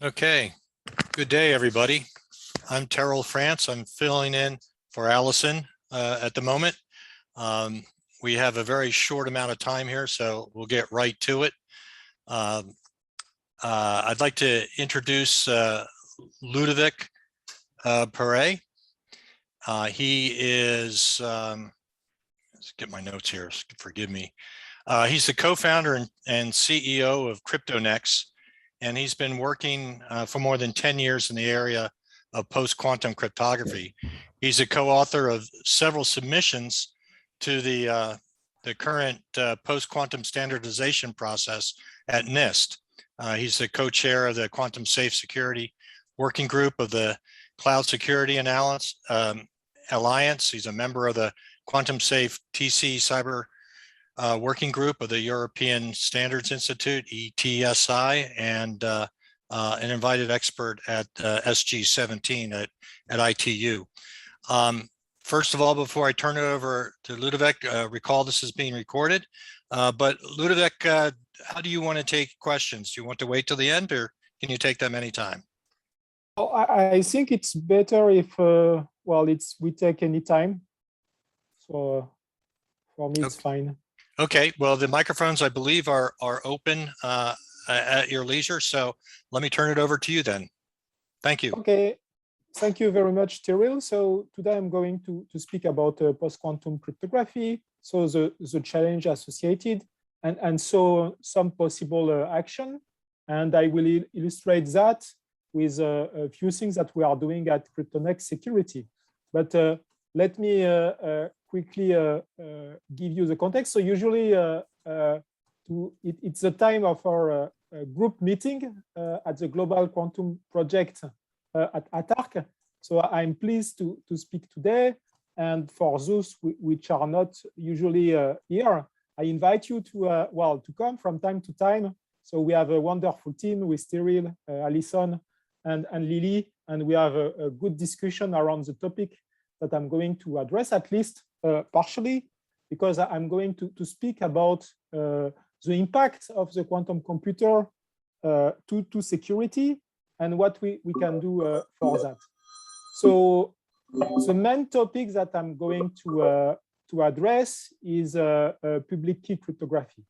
Okay, good day, everybody. I'm Terrell France. I'm filling in for Allison at the moment. We have a very short amount of time here, so we'll get right to it. I'd like to introduce Ludovic Perret. He is, let's get my notes here, forgive me. He's the co-founder and CEO of CryptoNext, and he's been working for more than 10 years in the area of post-quantum cryptography. He's a co-author of several submissions to the current post-quantum standardization process at NIST. He's the co-chair of the Quantum Safe Security Working Group of the Cloud Security Alliance. He's a member of the Quantum Safe TC Cyber Working Group of the European Standards Institute, ETSI, and an invited expert at SG17 at ITU. First of all, before I turn it over to Ludovic, recall this is being recorded, but Ludovic, how do you want to take questions? Do you want to wait till the end, or can you take them anytime? Oh, I think it's better if, we take any time. So for me, it's fine. Okay, well, the microphones, I believe, are open at your leisure. So let me turn it over to you then. Thank you. Okay, thank you very much, Terrell. So today I'm going to speak about post-quantum cryptography, so the challenge associated, and so some possible action. And I will illustrate that with a few things that we are doing at CryptoNext Security. But let me quickly give you the context. So usually it's the time of our group meeting at the Global Quantum Project at ATARC. So I'm pleased to speak today. And for those which are not usually here, I invite you to come from time to time. So we have a wonderful team with Cyril, Alison, and Lily, and we have a good discussion around the topic that I'm going to address, at least partially, because I'm going to speak about the impact of the quantum computer to security and what we can do for that. So the main topic that I'm going to address is public key cryptography.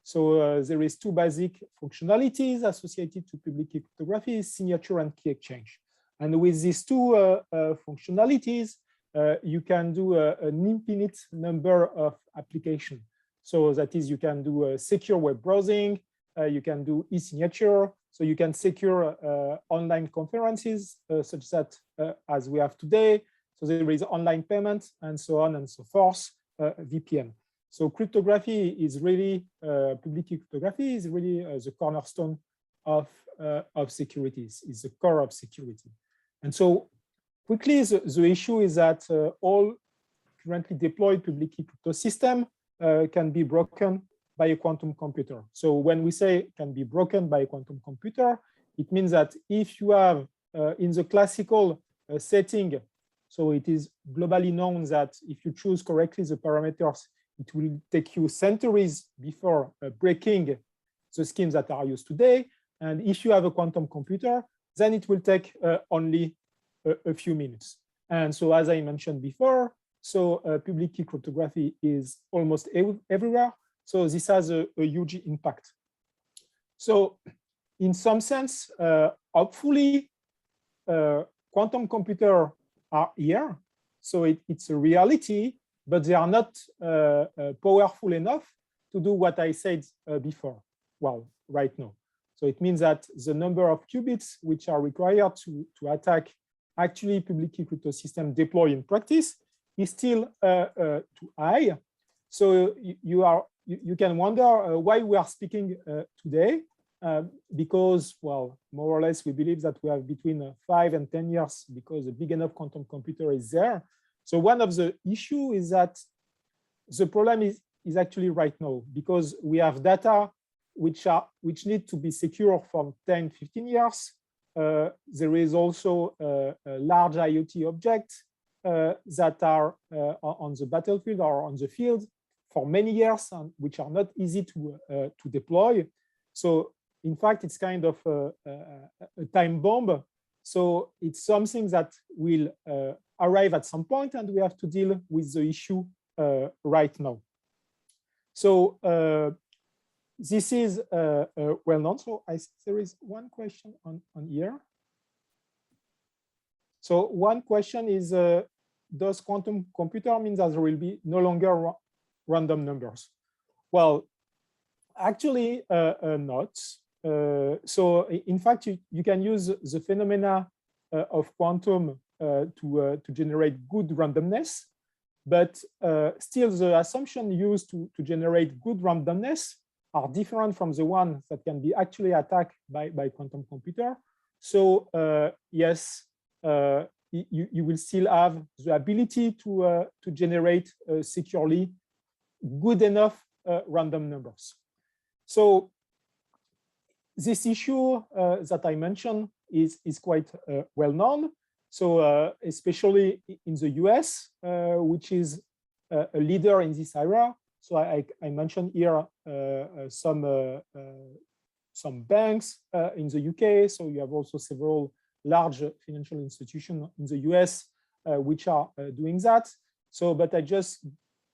So there is two basic functionalities associated to public key cryptography: signature and key exchange. And with these two functionalities, you can do an infinite number of applications. So that is, you can do secure web browsing, you can do e-signature, so you can secure online conferences such that as we have today. So there is online payment and so on and so forth, VPN. So cryptography is really, public key cryptography is really the cornerstone of security, is the core of security. And so quickly, the issue is that all currently deployed public key crypto system can be broken by a quantum computer. So when we say can be broken by a quantum computer, it means that if you have in the classical setting, so it is globally known that if you choose correctly the parameters, it will take you centuries before breaking the schemes that are used today. And if you have a quantum computer, then it will take only a few minutes. And so, as I mentioned before, so public key cryptography is almost everywhere. So this has a huge impact. So in some sense, hopefully, quantum computers are here. So it's a reality, but they are not powerful enough to do what I said before, well, right now. So it means that the number of qubits which are required to attack actually public key crypto system deployed in practice is still too high. So you can wonder why we are speaking today, because, well, more or less, we believe that we have between 5 and 10 years because a big enough quantum computer is there. So one of the issues is that the problem is actually right now, because we have data which need to be secure for 10, 15 years. There is also large IoT objects that are on the battlefield or on the field for many years, and which are not easy to deploy. So in fact, it's kind of a time bomb. So it's something that will arrive at some point, and we have to deal with the issue right now. So this is well known. So there is one question on here. So one question is, does quantum computer mean that there will be no longer random numbers? Well, actually not. So in fact, you can use the phenomena of quantum to generate good randomness, but still the assumption used to generate good randomness are different from the one that can be actually attacked by quantum computer. So yes, you will still have the ability to generate securely good enough random numbers. So this issue that I mentioned is quite well known. So especially in the US, which is a leader in this area. So I mentioned here some banks in the UK. So you have also several large financial institutions in the US which are doing that. So, but I just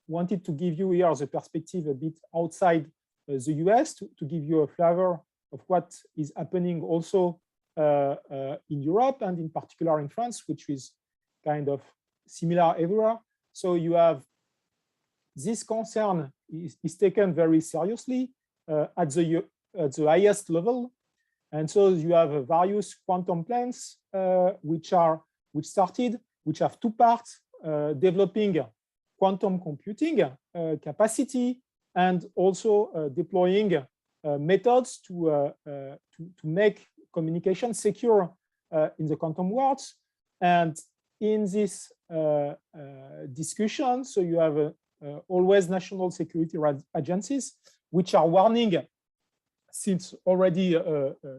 wanted to give you here the perspective a bit outside the US to give you a flavor of what is happening also in Europe, and in particular in France, which is kind of similar everywhere. So you have this concern is taken very seriously at the highest level. And so you have various quantum plans which have two parts, developing quantum computing capacity, and also deploying methods to make communication secure in the quantum world. And in this discussion, so you have always national security agencies which are warning since already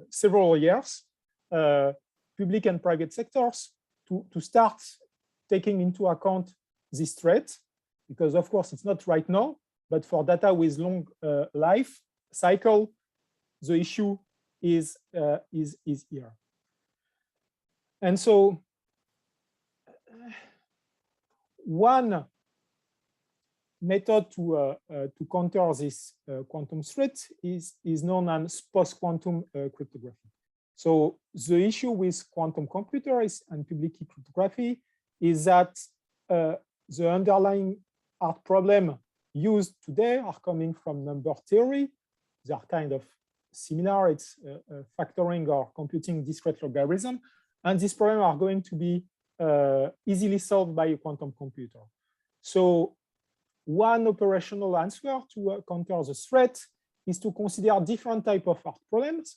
several years public and private sectors to start taking into account this threat, because of course it's not right now, but for data with long life cycle, the issue is here. And so one method to counter this quantum threat is known as PostQuantum cryptography. So the issue with quantum computers and public key cryptography is that the underlying hard problem used today are coming from number theory. They are kind of similar. It's factoring or computing discrete logarithm. And these problems are going to be easily solved by a quantum computer. So one operational answer to counter the threat is to consider different types of hard problems,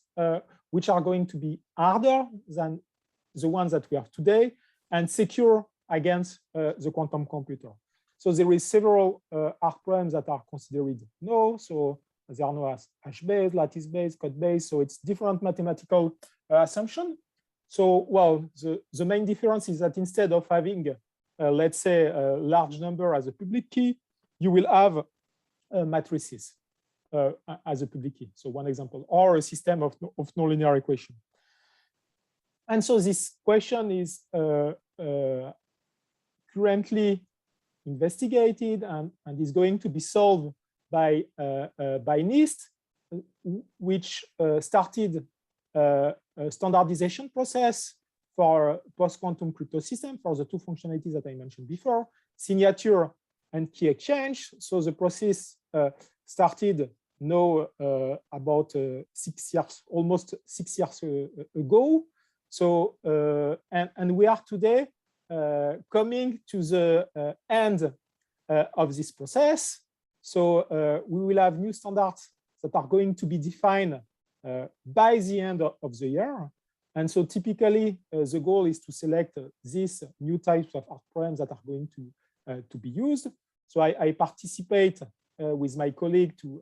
which are going to be harder than the ones that we have today and secure against the quantum computer. So there is several hard problems that are considered no. So they are known as hash-based, lattice-based, code-based. So it's different mathematical assumption. So, well, the main difference is that instead of having, let's say, a large number as a public key, you will have matrices as a public key. So one example, or a system of nonlinear equation. And so this question is currently investigated and is going to be solved by NIST, which started a standardization process for post-quantum crypto system for the two functionalities that I mentioned before, signature and key exchange. So the process started now about 6 years, almost 6 years ago. So and we are today coming to the end of this process. So we will have new standards that are going to be defined by the end of the year. And so typically the goal is to select these new types of hard problems that are going to be used. So I participate with my colleague to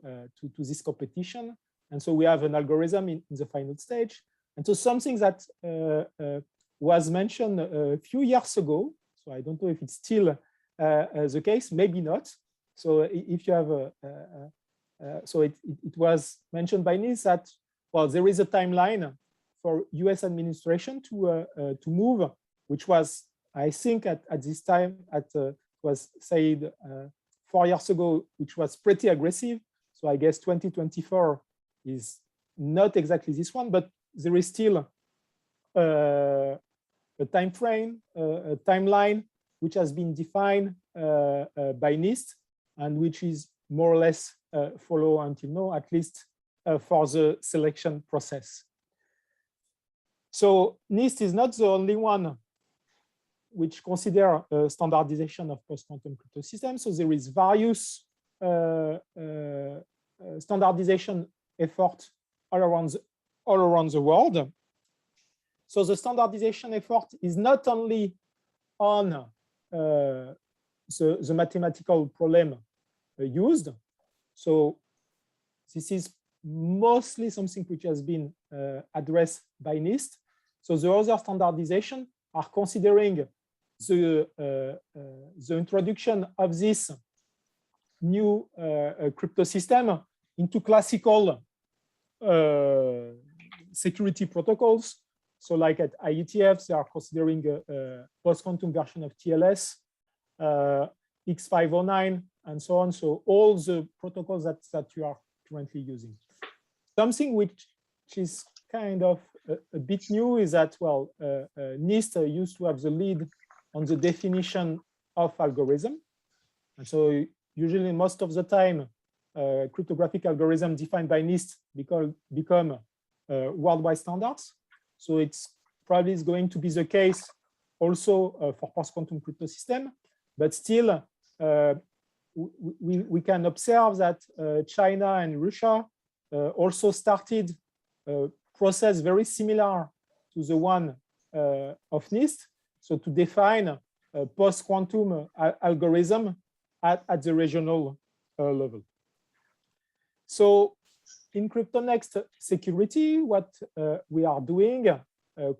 this competition. And so we have an algorithm in the final stage. And so something that was mentioned a few years ago, so I don't know if it's still the case, maybe not. So if you have so it was mentioned by NIST that well, there is a timeline for US administration to move, which was, I think at this time, was said 4 years ago, which was pretty aggressive. So I guess 2024 is not exactly this one, but there is still a time frame, a timeline, which has been defined by NIST and which is more or less follow until now, at least for the selection process. So NIST is not the only one which consider standardization of post-quantum crypto systems. So there is various standardization effort all around the world. So the standardization effort is not only on the mathematical problem used. So this is mostly something which has been addressed by NIST. So the other standardization are considering the introduction of this new crypto system into classical security protocols. So like at IETF, they are considering a post-quantum version of TLS, X509, and so on. So all the protocols that you are currently using. Something which is kind of a bit new is that, well, NIST used to have the lead on the definition of algorithm. And so usually most of the time, cryptographic algorithms defined by NIST become worldwide standards. So it's probably is going to be the case also for post-quantum crypto system, but still we can observe that China and Russia also started a process very similar to the one of NIST. So to define a post-quantum algorithm at the regional level. So in CryptoNext security, what we are doing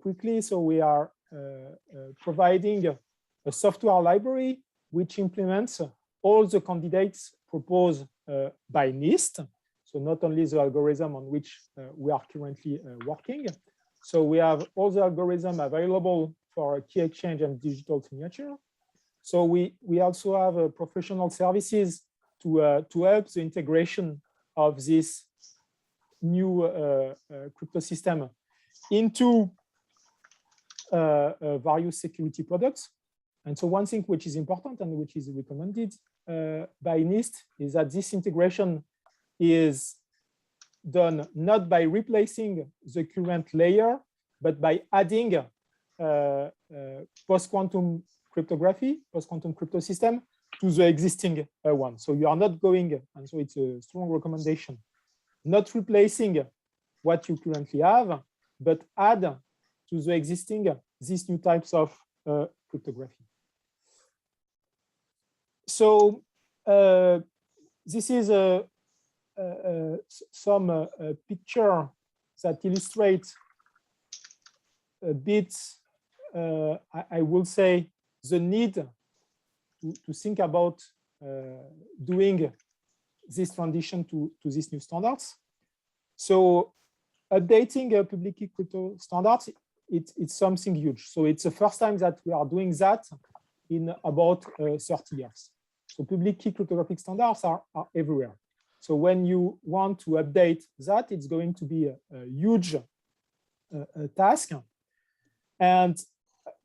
quickly, so we are providing a software library which implements all the candidates proposed by NIST. So not only the algorithm on which we are currently working. So we have all the algorithms available for key exchange and digital signature. So we also have professional services to help the integration of this new crypto system into various security products. And so one thing which is important and which is recommended by NIST is that this integration is done not by replacing the current layer, but by adding post-quantum cryptography, post-quantum crypto system to the existing one. So you are not going, and so it's a strong recommendation, not replacing what you currently have, but add to the existing these new types of cryptography. So this is some picture that illustrates a bit, I will say, the need to think about doing this transition to these new standards. So updating a public key crypto standards, it's something huge. So it's the first time that we are doing that in about 30 years. So public key cryptographic standards are everywhere. So when you want to update that, it's going to be a huge task. And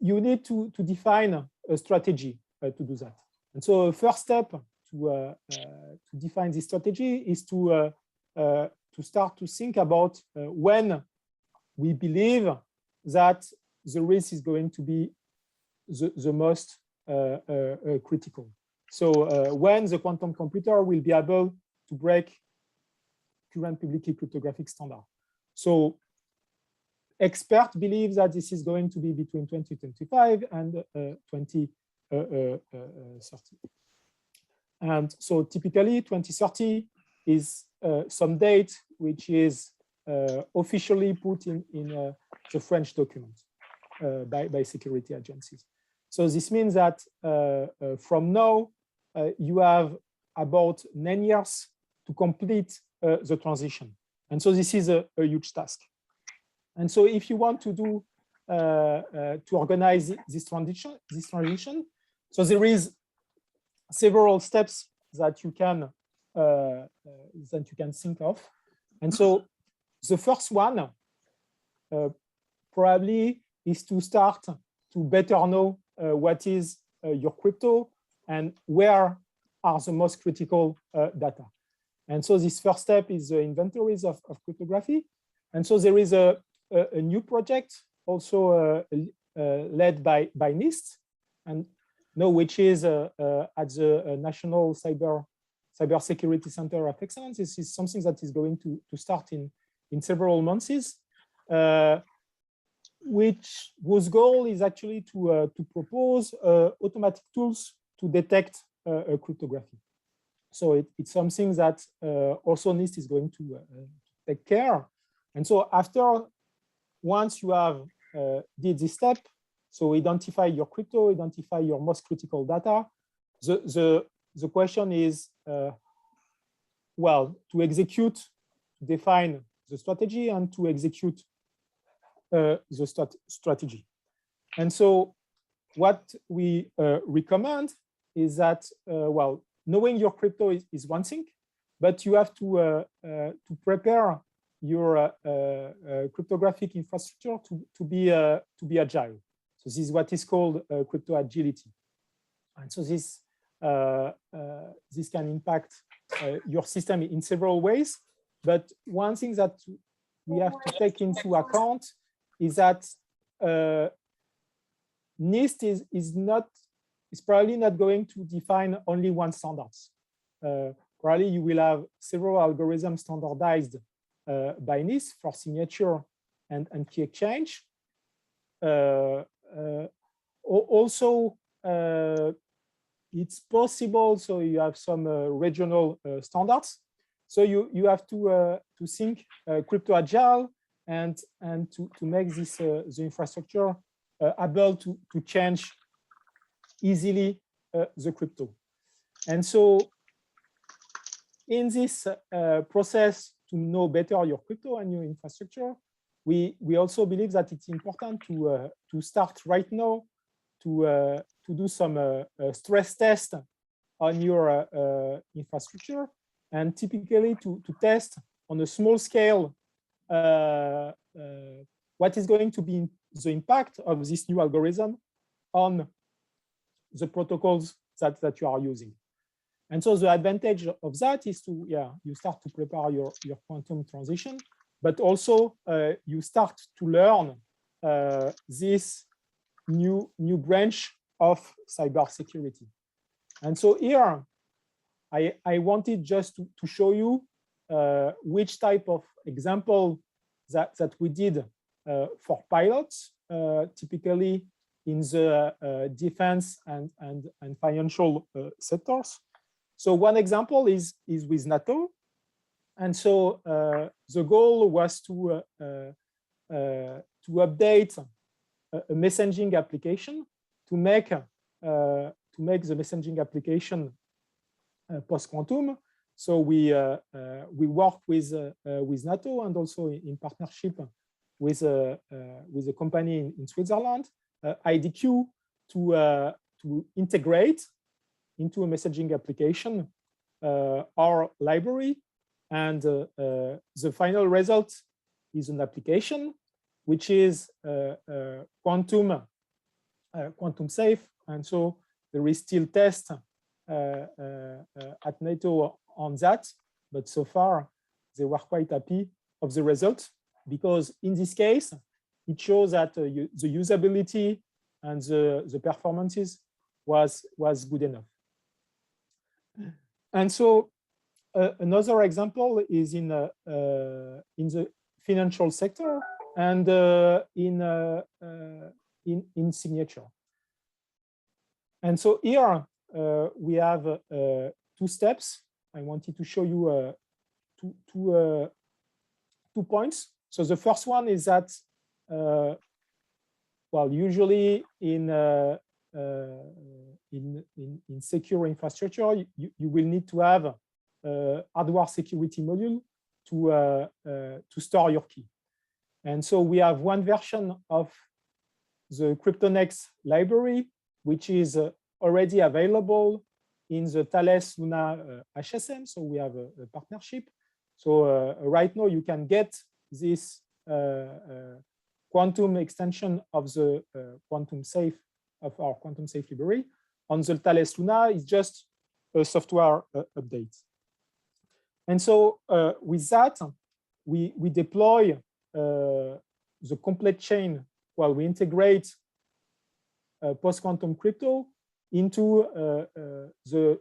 you need to define a strategy to do that. And so first step to define this strategy is to start to think about when we believe that the risk is going to be the most critical. So when the quantum computer will be able to break current public key cryptographic standard. So experts believe that this is going to be between 2025 and 2030. And so typically 2030 is some date which is officially put in the French document by security agencies. So this means that from now, you have about 9 years to complete the transition. And so this is a huge task. And so if you want to do to organize this transition, so there is several steps that you can think of. And so the first one probably is to start to better know what is your crypto and where are the most critical data. And so this first step is the inventories of cryptography. And so there is a new project also led by NIST, and which is at the National Cybersecurity Center of Excellence. This is something that is going to start in several months, whose goal is actually to propose automatic tools to detect cryptography. So it's something that also NIST is going to take care. And so once you have did this step, so identify your crypto, identify your most critical data, the question is, well, to execute, to define the strategy and to execute the strategy. And so what we recommend is that, well, knowing your crypto is one thing, but you have to prepare your cryptographic infrastructure to be agile. So this is what is called crypto agility. And so this can impact your system in several ways. But one thing that we have to take into account is that NIST is probably not going to define only one standard. Probably you will have several algorithms standardized by NIST for signature and key exchange. Also, it's possible, so you have some regional standards. So you have to think crypto agile and to make this the infrastructure able to change easily the crypto. And so in this process to know better your crypto and your infrastructure, we also believe that it's important to start right now to do some stress test on your infrastructure, and typically to test on a small scale what is going to be the impact of this new algorithm on the protocols that you are using. And so the advantage of that is to, you start to prepare your quantum transition, but also you start to learn this new branch of cybersecurity. And so here, I wanted just to show you which type of example that we did for pilots, typically in the defense and financial sectors. So one example is with NATO. And so the goal was to update a messaging application to make the messaging application post-quantum. So we work with NATO and also in partnership with a company in Switzerland, IDQ, to integrate into a messaging application our library, and the final result is an application which is quantum safe. And so there is still test at NATO on that, but so far they were quite happy of the result, because in this case it shows that the usability and the performances was good enough. And so another example is in the financial sector and in signature. And so here we have 2 steps. I wanted to show you 2 points. So the first one is that, well, usually in secure infrastructure, you will need to have a hardware security module to store your key. And so we have one version of the CryptoNext library, which is already available in the Thales Luna HSM. So we have a partnership. So right now you can get this quantum extension of the quantum safe of our quantum safe library on the Thales Luna. Is just a software update. And so with that, we deploy the complete chain while we integrate post-quantum crypto into the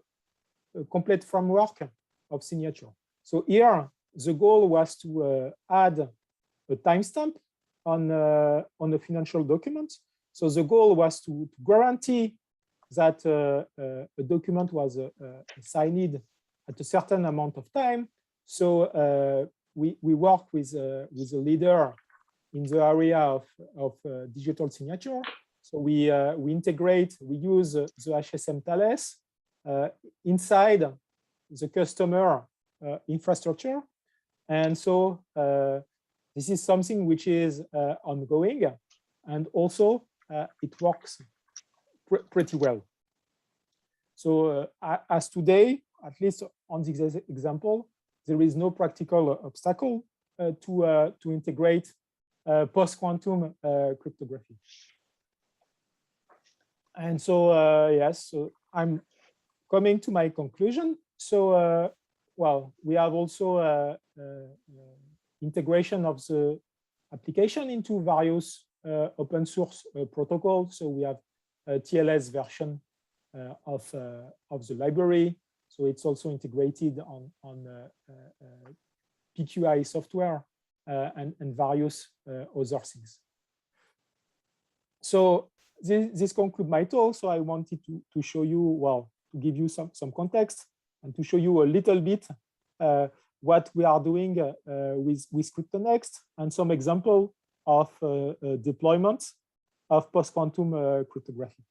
complete framework of signature. So here, the goal was to add a timestamp on a financial document. So the goal was to guarantee that a document was signed at a certain amount of time. So we work with a leader in the area of digital signature. So we integrate, we use the HSM Thales inside the customer infrastructure. And so this is something which is ongoing, and also it works pretty well. So as today, at least on this example, there is no practical obstacle to integrate post-quantum cryptography. And so, yes, so I'm coming to my conclusion. So, well, we have also integration of the application into various open source protocols. So we have a TLS version of the library. So it's also integrated on PQI software and various other things. So this concludes my talk. So I wanted to show you, well, to give you some context and to show you a little bit what we are doing with CryptoNext and some example of deployments of post-quantum cryptography.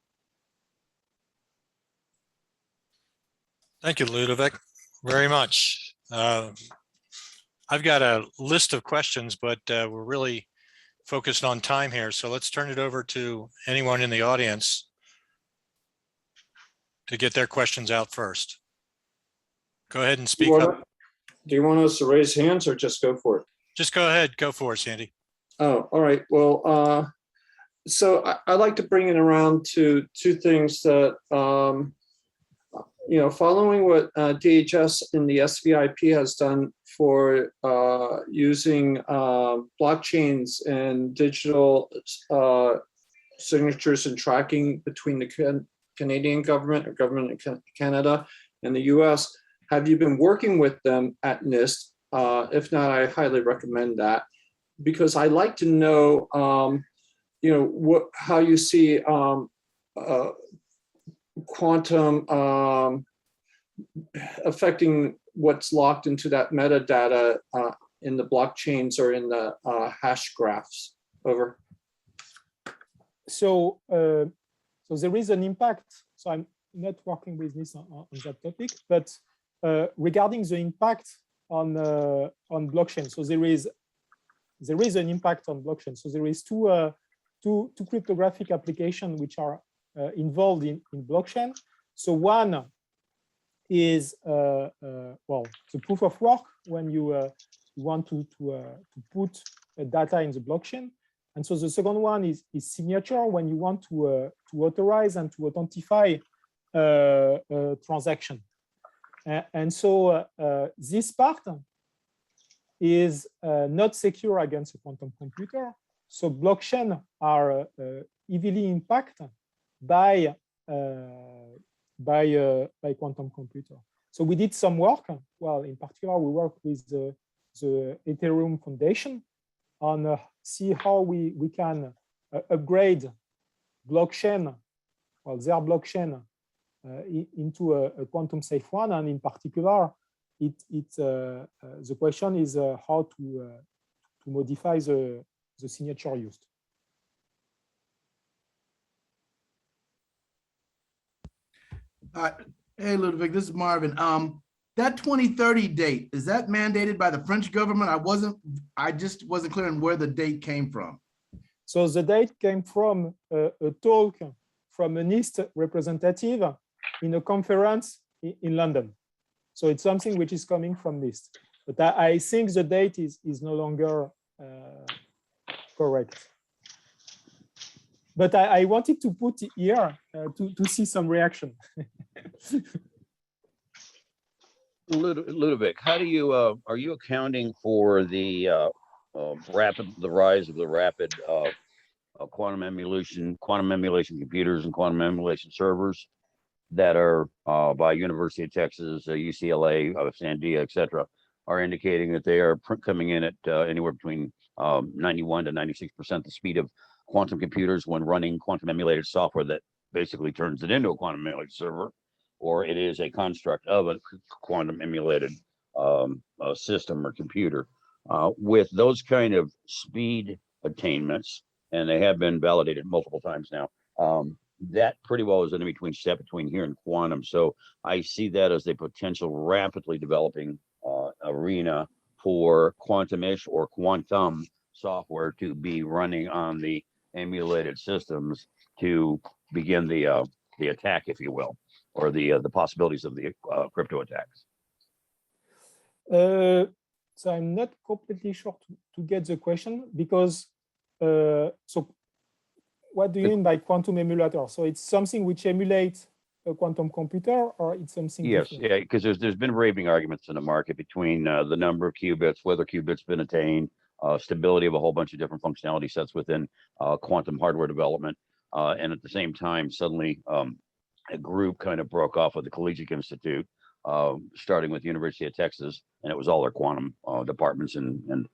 Thank you, Ludovic, very much. I've got a list of questions, but we're really focused on time here. So let's turn it over to anyone in the audience to get their questions out first. Go ahead and speak up. Do you want us to raise hands or just go for it? Just go ahead, go for it, Sandy. Oh, all right. Well, so I'd like to bring it around to two things that, you know, following what DHS in the SVIP has done for using blockchains and digital signatures and tracking between the Canadian government or government of Canada and the US. Have you been working with them at NIST? If not, I highly recommend that, because I like to know, you know, how you see quantum affecting what's locked into that metadata in the blockchains or in the hash graphs. Over. So, so there is an impact. So I'm not working with this on that topic, but regarding the impact on blockchain, so there is an impact on blockchain. So there is two cryptographic applications which are involved in blockchain. So one is well, the proof of work, when you want to put data in the blockchain. And so the second one is signature, when you want to authorize and to authentify a transaction. And so this part is not secure against a quantum computer. So blockchain are heavily impacted by quantum computer. So we did some work. Well, in particular, we worked with the Ethereum Foundation on see how we can upgrade blockchain, well, their blockchain into a quantum safe one. And in particular, the question is how to modify the signature used. Hey, Ludovic, this is Marvin. That 2030 date, is that mandated by the French government? I just wasn't clear on where the date came from. So the date came from a talk from a NIST representative in a conference in London. So it's something which is coming from NIST. But I think the date is no longer correct. But I wanted to put it here to see some reaction. Ludovic, how do you are you accounting for the rise of the rapid quantum emulation computers and quantum emulation servers that are by University of Texas, UCLA, Sandia, et cetera, are indicating that they are coming in at anywhere between 91 to 96% the speed of quantum computers when running quantum emulated software that basically turns it into a quantum emulated server, or it is a construct of a quantum emulated system or computer. With those kind of speed attainments, and they have been validated multiple times now, that pretty well is in step between here and quantum. So I see that as a potential rapidly developing arena for quantum-ish or quantum software to be running on the emulated systems to begin the attack, if you will, or the possibilities of the crypto attacks. So I'm not completely sure to get the question, because so what do you mean by quantum emulator? So it's something which emulates a quantum computer, or it's something Yes, different? yeah, because there's been raving arguments in the market between the number of qubits, whether qubits been attained, stability of a whole bunch of different functionality sets within quantum hardware development, and at the same time, suddenly a group kind of broke off with the Collegiate Institute, starting with the University of Texas, and it was all their quantum departments and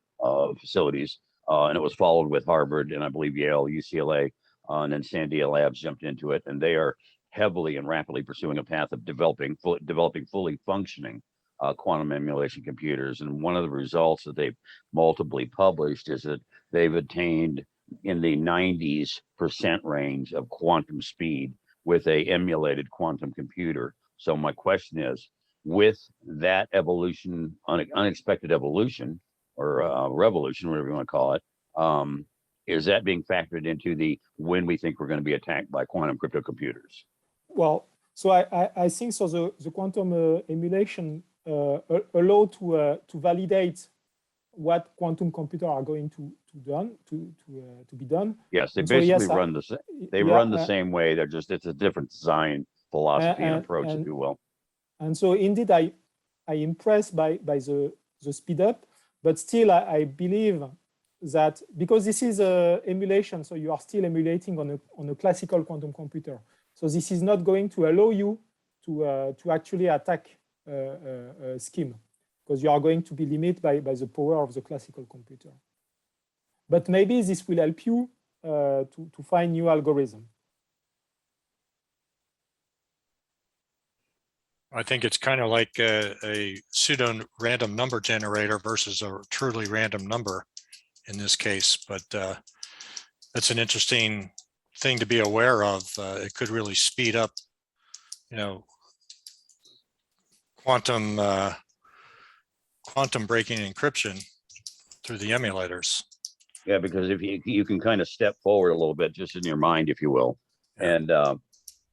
facilities, and it was followed with Harvard and I believe Yale, UCLA, and then Sandia Labs jumped into it, and they are heavily and rapidly pursuing a path of developing fully functioning quantum emulation computers. And one of the results that they've multiply published is that they've attained in the 90s% range of quantum speed with a emulated quantum computer. So my question is, with that evolution, unexpected evolution, or revolution, whatever you want to call it, is that being factored into the when we think we're going to be attacked by quantum crypto computers? Well, so I think so. The quantum emulation allow to validate what quantum computers are going to be done. Yes, they And so, basically yes, run run the same way. They're just, it's a different design philosophy and approach, if you will. And so indeed, I impressed by the speed up, but still I believe that because this is a emulation, so you are still emulating on a classical quantum computer. So this is not going to allow you to actually attack a scheme, because you are going to be limited by the power of the classical computer. But maybe this will help you to find new algorithm. I think it's kind of like a pseudo random number generator versus a truly random number in this case, but that's an interesting thing to be aware of. It could really speed up, quantum breaking encryption through the emulators. Yeah, because if you can kind of step forward a little bit just in your mind, if you will. Yeah. And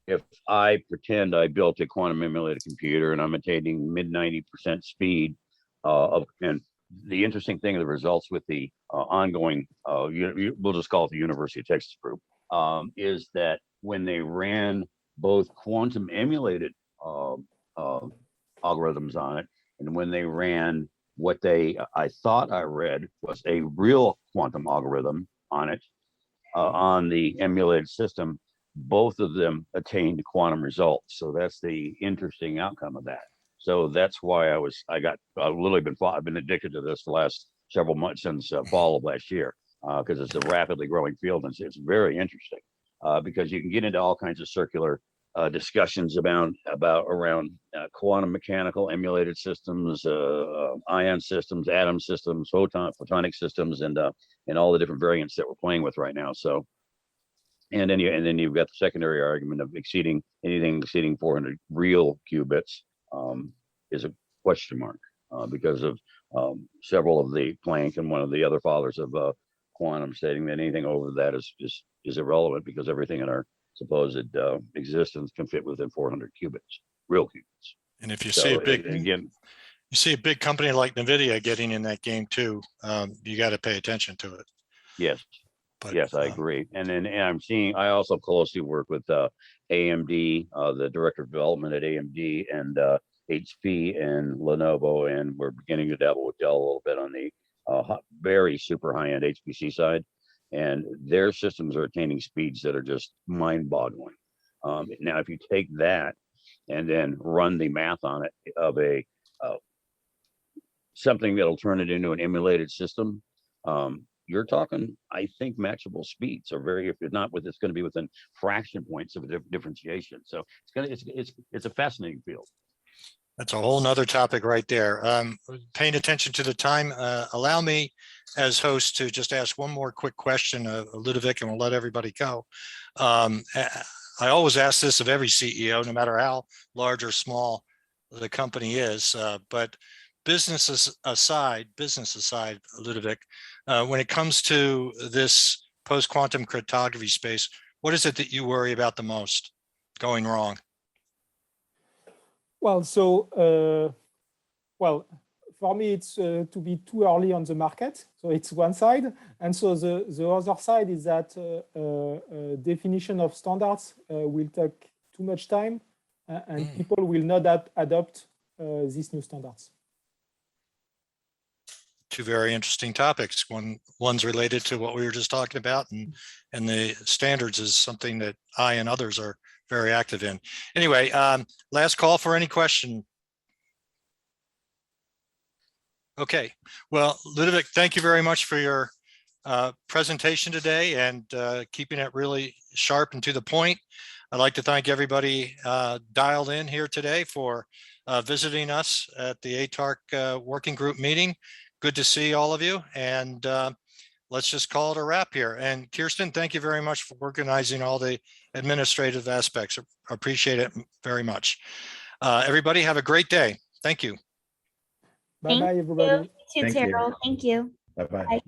if I pretend I built a quantum emulated computer and I'm attaining mid 90% speed and the interesting thing of the results with the ongoing, we'll just call it the University of Texas group, is that when they ran both quantum emulated algorithms on it, and when they ran what I thought I read was a real quantum algorithm on it, on the emulated system, both of them attained quantum results. So that's the interesting outcome of that. So that's why I've been addicted to this the last several months since fall of last year, because it's a rapidly growing field, and it's very interesting because you can get into all kinds of circular discussions around quantum mechanical emulated systems, ion systems, atom systems, photonic systems, and all the different variants that we're playing with right now. So, and then you've got the secondary argument of anything exceeding 400 real qubits is question mark because of several of the Planck and one of the other fathers of quantum stating that anything over that is irrelevant because everything in our supposed existence can fit within 400 qubits, real qubits. And if you So see a big, again, you see a big company like NVIDIA getting in that game too, you got to pay attention to it. yes, But, yes, I agree. And then I also closely work with AMD, the director of development at AMD, and HP and Lenovo, and we're beginning to dabble with Dell a little bit on the very super high-end HPC side. And their systems are attaining speeds that are just mind-boggling. Now, if you take that and then run the math on it of a something that'll turn it into an emulated system, you're talking, I think, matchable speeds are very, if not with, it's going to be within fraction points of differentiation. So it's a fascinating field. that's a whole nother topic right there. Paying attention to the time, allow me as host to just ask one more quick question of Ludovic, and we'll let everybody go. I always ask this of every CEO, no matter how large or small the company is, but business aside, Ludovic, when it comes to this post-quantum cryptography space, what is it that you worry about the most going wrong? Well, so, well, for me, it's to be too early on the market. So it's one side. And so the other side is that definition of standards will take too much time and people will not adopt these new standards. Two very interesting topics. One's related to what we were just talking about, and the standards is something that I and others are very active in. Anyway, last call for any question. Okay, well, Ludovic, thank you very much for your presentation today and keeping it really sharp and to the point. I'd like to thank everybody dialed in here today for visiting us at the ATARC working group meeting. Good to see all of you, and let's just call it a wrap here. And Kirsten, thank you very much for organizing all the administrative aspects. I appreciate it very much. Everybody have a great day. Thank you. Bye-bye, everybody. Thank you, Terrell. Thank you. Bye-bye. Bye.